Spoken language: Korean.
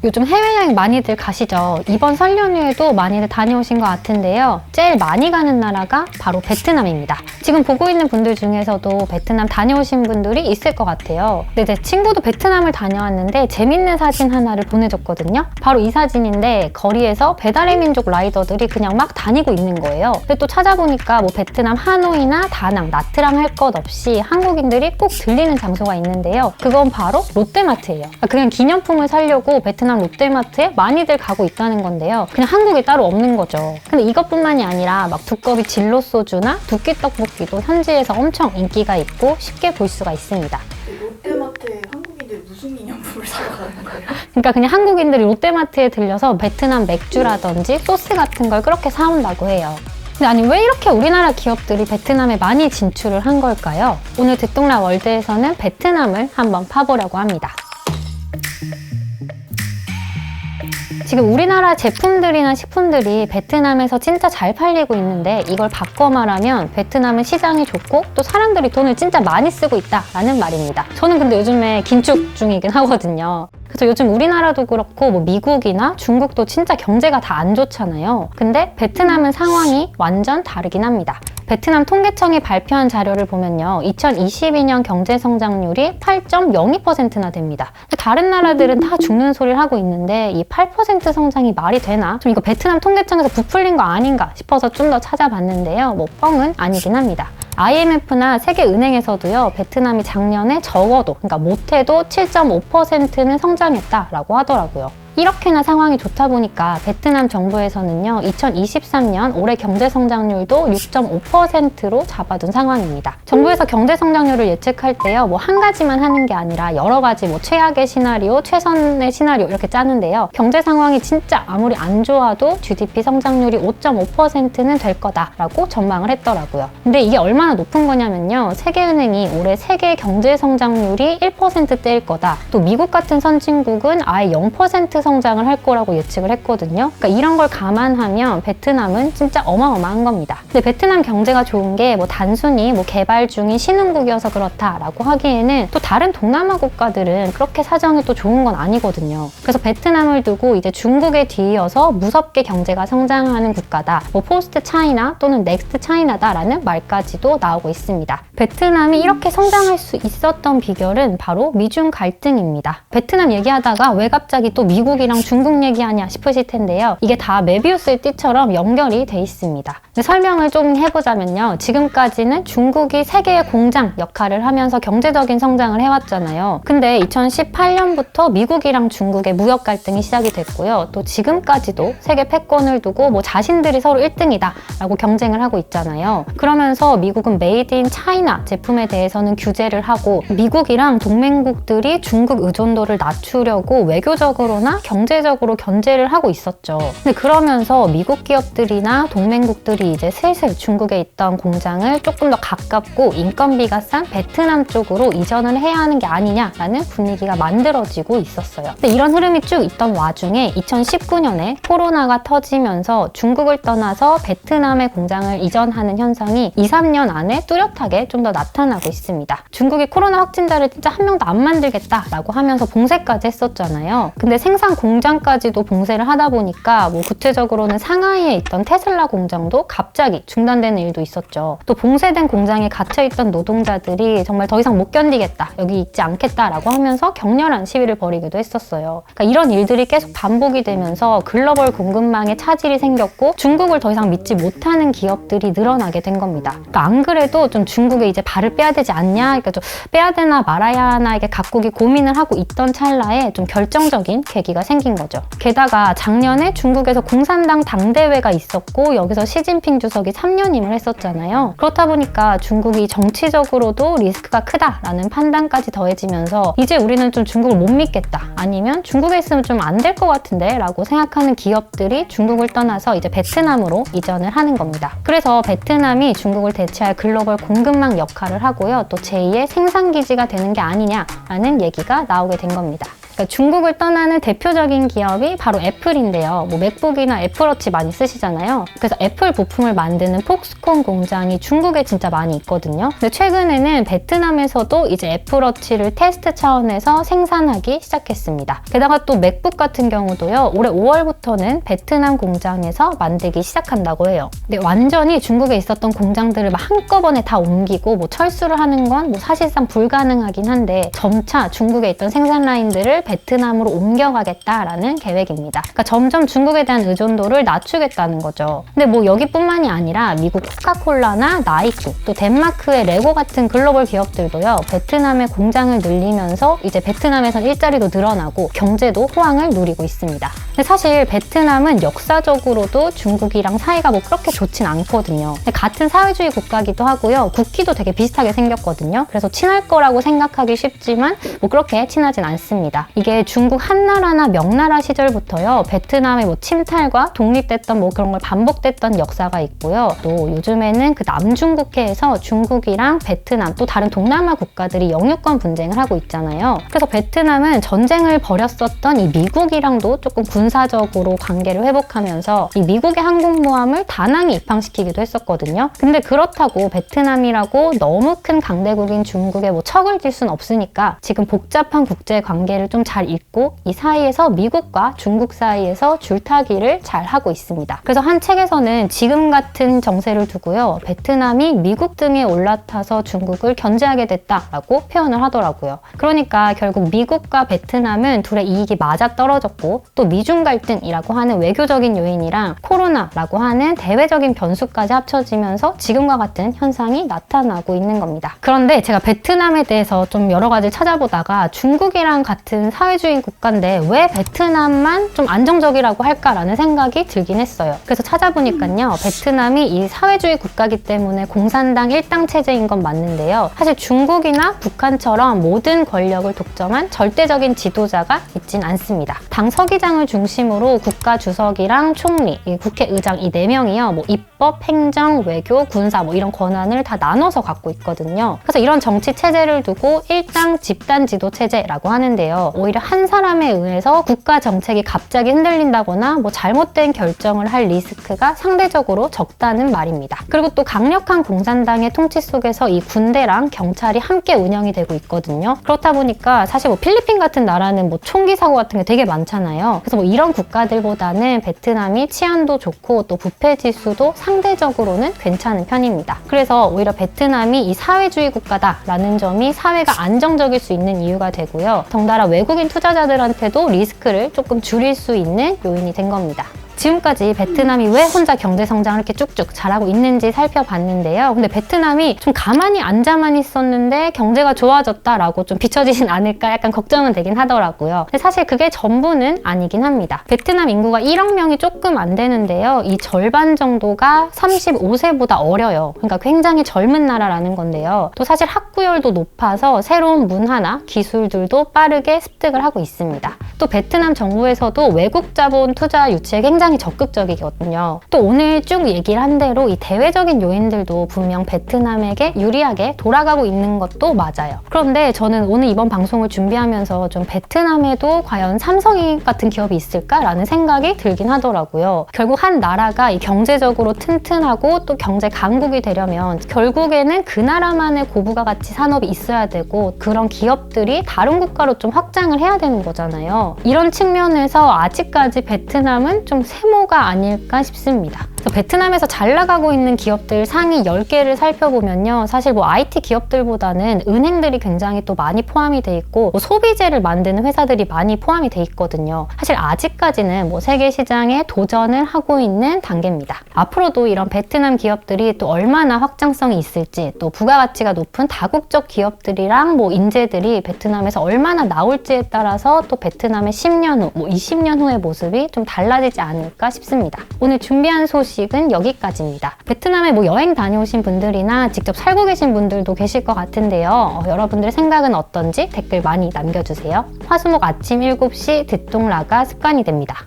요즘 해외여행 많이들 가시죠? 이번 설 연휴에도 많이들 다녀오신 것 같은데요. 제일 많이 가는 나라가 바로 베트남입니다. 지금 보고 있는 분들 중에서도 베트남 다녀오신 분들이 있을 것 같아요. 근데 제 친구도 베트남을 다녀왔는데 재밌는 사진 하나를 보내줬거든요. 바로 이 사진인데 거리에서 배달의 민족 라이더들이 그냥 막 다니고 있는 거예요. 근데 또 찾아보니까 뭐 베트남 하노이나 다낭, 나트랑 할 것 없이 한국인들이 꼭 들리는 장소가 있는데요. 그건 바로 롯데마트예요. 그냥 기념품을 사려고 베트남 롯데마트에 많이들 가고 있다는 건데요. 그냥 한국에 따로 없는 거죠. 근데 이것뿐만이 아니라 막 두꺼비 진로 소주나 두끼 떡볶이도 현지에서 엄청 인기가 있고 쉽게 볼 수가 있습니다. 롯데마트에 한국인들이 무슨 기념품을 사러 가는 거예요? 그러니까 그냥 한국인들이 롯데마트에 들려서 베트남 맥주라든지 소스 같은 걸 그렇게 사온다고 해요. 근데 아니 왜 이렇게 우리나라 기업들이 베트남에 많이 진출을 한 걸까요? 오늘 듣동라 월드에서는 베트남을 한번 파보려고 합니다. 지금 우리나라 제품들이나 식품들이 베트남에서 진짜 잘 팔리고 있는데 이걸 바꿔 말하면 베트남은 시장이 좋고 또 사람들이 돈을 진짜 많이 쓰고 있다라는 말입니다. 저는 근데 요즘에 긴축 중이긴 하거든요. 그래서 요즘 우리나라도 그렇고 뭐 미국이나 중국도 진짜 경제가 다 안 좋잖아요. 근데 베트남은 상황이 완전 다르긴 합니다. 베트남 통계청이 발표한 자료를 보면요. 2022년 경제 성장률이 8.02%나 됩니다. 다른 나라들은 다 죽는 소리를 하고 있는데 이 8% 성장이 말이 되나? 좀 이거 베트남 통계청에서 부풀린 거 아닌가 싶어서 좀 더 찾아봤는데요. 뭐 뻥은 아니긴 합니다. IMF나 세계은행에서도요, 베트남이 작년에 적어도, 그러니까 못해도 7.5%는 성장했다라고 하더라고요. 이렇게나 상황이 좋다 보니까 베트남 정부에서는요, 2023년 올해 경제 성장률도 6.5%로 잡아둔 상황입니다. 정부에서 경제 성장률을 예측할 때요, 뭐 한 가지만 하는 게 아니라 여러 가지 뭐 최악의 시나리오, 최선의 시나리오 이렇게 짜는데요. 경제 상황이 진짜 아무리 안 좋아도 GDP 성장률이 5.5%는 될 거다라고 전망을 했더라고요. 근데 이게 얼마나 높은 거냐면요, 세계은행이 올해 세계 경제 성장률이 1%대일 거다. 또 미국 같은 선진국은 아예 0% 성장을 할 거라고 예측을 했거든요. 그러니까 이런 걸 감안하면 베트남은 진짜 어마어마한 겁니다. 근데 베트남 경제가 좋은 게 뭐 단순히 뭐 개발 중인 신흥국이어서 그렇다라고 하기에는 또 다른 동남아 국가들은 그렇게 사정이 또 좋은 건 아니거든요. 그래서 베트남을 두고 이제 중국에 뒤이어서 무섭게 경제가 성장하는 국가다. 뭐 포스트 차이나 또는 넥스트 차이나다라는 말까지도 나오고 있습니다. 베트남이 이렇게 성장할 수 있었던 비결은 바로 미중 갈등입니다. 베트남 얘기하다가 왜 갑자기 또 미국이랑 중국 얘기하냐 싶으실 텐데요. 이게 다 메비우스의 띠처럼 연결이 돼 있습니다. 설명을 좀 해보자면요. 지금까지는 중국이 세계의 공장 역할을 하면서 경제적인 성장을 해왔잖아요. 근데 2018년부터 미국이랑 중국의 무역 갈등이 시작이 됐고요. 또 지금까지도 세계 패권을 두고 뭐 자신들이 서로 1등이다 라고 경쟁을 하고 있잖아요. 그러면서 미국은 메이드 인 차이나 제품에 대해서는 규제를 하고 미국이랑 동맹국들이 중국 의존도를 낮추려고 외교적으로나 경제적으로 견제를 하고 있었죠. 근데 그러면서 미국 기업들이나 동맹국들이 이제 슬슬 중국에 있던 공장을 조금 더 가깝고 인건비가 싼 베트남 쪽으로 이전을 해야 하는 게 아니냐라는 분위기가 만들어지고 있었어요. 근데 이런 흐름이 쭉 있던 와중에 2019년에 코로나가 터지면서 중국을 떠나서 베트남의 공장을 이전하는 현상이 2, 3년 안에 뚜렷하게 좀 더 나타나고 있습니다. 중국이 코로나 확진자를 진짜 한 명도 안 만들겠다라고 하면서 봉쇄까지 했었잖아요. 근데 생산 공장까지도 봉쇄를 하다 보니까 뭐 구체적으로는 상하이에 있던 테슬라 공장도 갑자기 중단되는 일도 있었죠. 또 봉쇄된 공장에 갇혀있던 노동자들이 정말 더 이상 못 견디겠다, 여기 있지 않겠다라고 하면서 격렬한 시위를 벌이기도 했었어요. 그러니까 이런 일들이 계속 반복이 되면서 글로벌 공급망에 차질이 생겼고 중국을 더 이상 믿지 못하는 기업들이 늘어나게 된 겁니다. 그러니까 안 그래도 좀 중국에 이제 발을 빼야 되지 않냐, 그러니까 좀 빼야 되나 말아야 하나 이게 각국이 고민을 하고 있던 찰나에 좀 결정적인 계기가 생긴 거죠. 게다가 작년에 중국에서 공산당 당대회가 있었고 여기서 시진핑 주석이 3년임을 했었잖아요. 그렇다 보니까 중국이 정치적으로도 리스크가 크다라는 판단까지 더해지면서 이제 우리는 좀 중국을 못 믿겠다, 아니면 중국에 있으면 좀 안 될 것 같은데 라고 생각하는 기업들이 중국을 떠나서 이제 베트남으로 이전을 하는 겁니다. 그래서 베트남이 중국을 대체할 글로벌 공급망 역할을 하고요. 또 제2의 생산기지가 되는 게 아니냐라는 얘기가 나오게 된 겁니다. 그러니까 중국을 떠나는 대표적인 기업이 바로 애플인데요. 뭐 맥북이나 애플워치 많이 쓰시잖아요. 그래서 애플 부품을 만드는 폭스콘 공장이 중국에 진짜 많이 있거든요. 근데 최근에는 베트남에서도 이제 애플워치를 테스트 차원에서 생산하기 시작했습니다. 게다가 또 맥북 같은 경우도요. 올해 5월부터는 베트남 공장에서 만들기 시작한다고 해요. 근데 완전히 중국에 있었던 공장들을 막 한꺼번에 다 옮기고 뭐 철수를 하는 건 뭐 사실상 불가능하긴 한데 점차 중국에 있던 생산 라인들을 베트남으로 옮겨가겠다라는 계획입니다. 그러니까 점점 중국에 대한 의존도를 낮추겠다는 거죠. 근데 뭐 여기뿐만이 아니라 미국 코카콜라나 나이키, 또 덴마크의 레고 같은 글로벌 기업들도요. 베트남에 공장을 늘리면서 이제 베트남에서 일자리도 늘어나고 경제도 호황을 누리고 있습니다. 근데 사실 베트남은 역사적으로도 중국이랑 사이가 뭐 그렇게 좋진 않거든요. 근데 같은 사회주의 국가기도 하고요. 국기도 되게 비슷하게 생겼거든요. 그래서 친할 거라고 생각하기 쉽지만 뭐 그렇게 친하진 않습니다. 이게 중국 한나라나 명나라 시절부터요. 베트남의 뭐 침탈과 독립됐던 뭐 그런 걸 반복됐던 역사가 있고요. 또 요즘에는 그 남중국해에서 중국이랑 베트남 또 다른 동남아 국가들이 영유권 분쟁을 하고 있잖아요. 그래서 베트남은 전쟁을 벌였었던 이 미국이랑도 조금 군사적으로 관계를 회복하면서 이 미국의 항공모함을 다낭에 입항시키기도 했었거든요. 근데 그렇다고 베트남이라고 너무 큰 강대국인 중국에 뭐 척을 질 수는 없으니까 지금 복잡한 국제 관계를 좀 잘 잇고 이 사이에서 미국과 중국 사이에서 줄타기를 잘 하고 있습니다. 그래서 한 책에서는 지금 같은 정세를 두고요. 베트남이 미국 등에 올라타서 중국을 견제하게 됐다라고 표현을 하더라고요. 그러니까 결국 미국과 베트남은 둘의 이익이 맞아 떨어졌고 또 미중 갈등이라고 하는 외교적인 요인이랑 코로나라고 하는 대외적인 변수까지 합쳐지면서 지금과 같은 현상이 나타나고 있는 겁니다. 그런데 제가 베트남에 대해서 좀 여러 가지를 찾아보다가 중국이랑 같은 사회주의 국가인데 왜 베트남만 좀 안정적이라고 할까라는 생각이 들긴 했어요. 그래서 찾아보니까요. 베트남이 이 사회주의 국가이기 때문에 공산당 일당 체제인 건 맞는데요. 사실 중국이나 북한처럼 모든 권력을 독점한 절대적인 지도자가 있진 않습니다. 당 서기장을 중심으로 국가 주석이랑 총리, 국회의장 이 4명이요. 뭐 입법, 행정, 외교, 군사 뭐 이런 권한을 다 나눠서 갖고 있거든요. 그래서 이런 정치 체제를 두고 일당 집단 지도 체제라고 하는데요. 오히려 한 사람에 의해서 국가 정책이 갑자기 흔들린다거나 뭐 잘못된 결정을 할 리스크가 상대적으로 적다는 말입니다. 그리고 또 강력한 공산당의 통치 속에서 이 군대랑 경찰이 함께 운영이 되고 있거든요. 그렇다 보니까 사실 뭐 필리핀 같은 나라는 뭐 총기 사고 같은 게 되게 많잖아요. 그래서 뭐 이런 국가들보다는 베트남이 치안도 좋고 또 부패 지수도 상대적으로는 괜찮은 편입니다. 그래서 오히려 베트남이 이 사회주의 국가다라는 점이 사회가 안정적일 수 있는 이유가 되고요. 덩달아 외국인 투자자들한테도 리스크를 조금 줄일 수 있는 요인이 된 겁니다. 지금까지 베트남이 왜 혼자 경제 성장을 이렇게 쭉쭉 잘하고 있는지 살펴봤는데요. 근데 베트남이 좀 가만히 앉아만 있었는데 경제가 좋아졌다라고 좀 비춰지진 않을까 약간 걱정은 되긴 하더라고요. 근데 사실 그게 전부는 아니긴 합니다. 베트남 인구가 1억 명이 조금 안 되는데요. 이 절반 정도가 35세보다 어려요. 그러니까 굉장히 젊은 나라라는 건데요. 또 사실 학구열도 높아서 새로운 문화나 기술들도 빠르게 습득을 하고 있습니다. 또 베트남 정부에서도 외국 자본 투자 유치에 굉장히 적극적이거든요. 또 오늘 쭉 얘기를 한 대로 이 대외적인 요인들도 분명 베트남에게 유리하게 돌아가고 있는 것도 맞아요. 그런데 저는 오늘 이번 방송을 준비하면서 좀 베트남에도 과연 삼성이 같은 기업이 있을까라는 생각이 들긴 하더라고요. 결국 한 나라가 이 경제적으로 튼튼하고 또 경제 강국이 되려면 결국에는 그 나라만의 고부가 가치 산업이 있어야 되고 그런 기업들이 다른 국가로 좀 확장을 해야 되는 거잖아요. 이런 측면에서 아직까지 베트남은 좀 세모가 아닐까 싶습니다. 베트남에서 잘 나가고 있는 기업들 상위 10개를 살펴보면요. 사실 뭐 IT 기업들보다는 은행들이 굉장히 또 많이 포함이 돼 있고 뭐 소비재를 만드는 회사들이 많이 포함이 돼 있거든요. 사실 아직까지는 뭐 세계 시장에 도전을 하고 있는 단계입니다. 앞으로도 이런 베트남 기업들이 또 얼마나 확장성이 있을지 또 부가가치가 높은 다국적 기업들이랑 뭐 인재들이 베트남에서 얼마나 나올지에 따라서 또 베트남의 10년 후, 뭐 20년 후의 모습이 좀 달라지지 않을까 싶습니다. 오늘 준비한 소식은 여기까지입니다. 베트남에 뭐 여행 다녀오신 분들이나 직접 살고 계신 분들도 계실 것 같은데요. 여러분들의 생각은 어떤지 댓글 많이 남겨주세요. 화수목 아침 7시 듣동라가 습관이 됩니다.